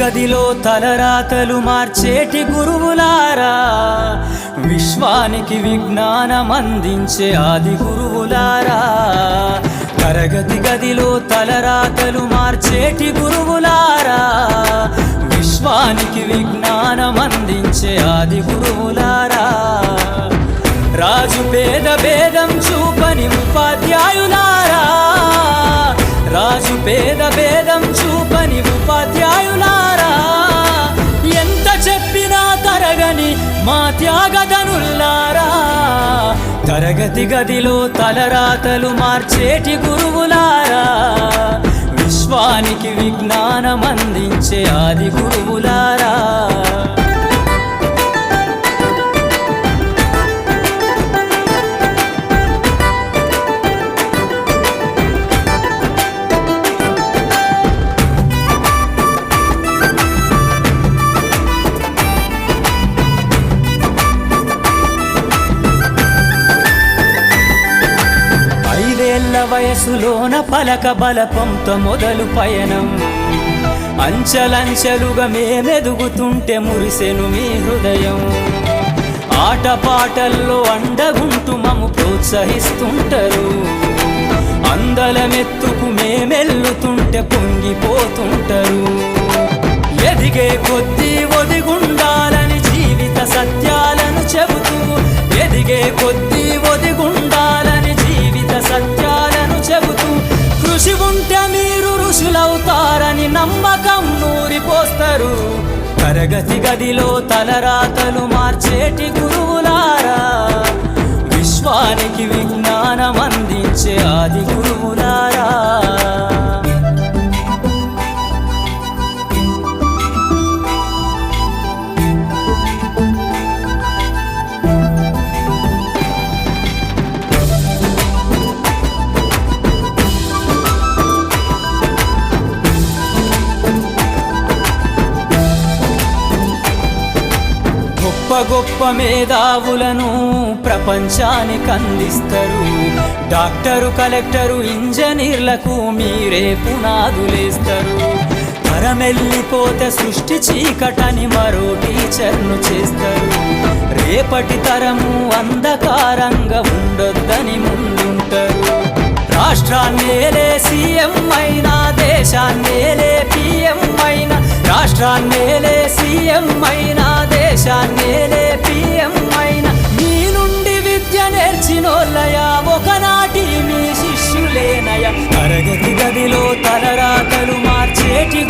గదిలో తలరాతలు మార్చేటి గురువులారా, విశ్వానికి విజ్ఞానం అందించే ఆది గురువులారా. తరగతి గదిలో తలరాతలు మార్చేటి గురువులారా, విశ్వానికి విజ్ఞానం అందించే ఆది గురువులారా. రాజు పేద భేదం చూపని ఉపాధ్యాయులారా, రాజు పేద భేదం చూపని ఉపాధ్యాయులారా. ఎంత చెప్పినా తరగని మా త్యాగధనుల్లారా, తరగతి గదిలో తలరాతలు మార్చేటి గురువులారా, విశ్వానికి విజ్ఞానం అందించే ఆది గురువులారా. వయసులోన పలక బలపంతో మొదలు పయనం, అంచెలంచెలుగా మేమెదుగుతుంటే మురిసెను మీ హృదయం. ఆటపాటల్లో అండగుంటూ మమ్ము ప్రోత్సహిస్తుంటారు, అందలమెత్తుకు మేమెల్లుతుంటే పొంగిపోతుంటారు. ఎదిగే కొద్దీ ఒదిగుండాలని జీవిత సత్యాలను చెబుతూ, ఎదిగే కొద్దీ ఒదిగుండాలని జీవిత సత్యాలను చెబుతూ, కృషి ఉంటే మీరు ఋషులవుతారని నమ్మకం నూరిపోస్తారు. తరగతి గదిలో తలరాతలు మార్చేటి గురువులారా, విశ్వానికి విజ్ఞానం అందించే ఆది గురువులారా. గొప్ప గొప్ప మేధావులను ప్రపంచానికి అందిస్తారు. డాక్టరు, కలెక్టరు, ఇంజనీర్లకు మీరే పునాదులేస్తారు. తరమెల్లిపోతే సృష్టి చీకటని మరో టీచర్ను చేస్తారు. రేపటి తరము అంధకారంగా ఉండొద్దని ముందుంటారు. రాష్ట్రాన్నేలే సీఎం అయినా, దేశాన్నేలే పిఎం అయినా, రాష్ట్రాన్నేలే సీఎం అయినా, దేశాన్నేలే పిఎం అయినా, మీ నుండి విద్య నేర్చినోళ్ళయా, ఒకనాటి మీ శిష్యులేనయ. తరగతి గదిలో తలరాతలు మార్చేటి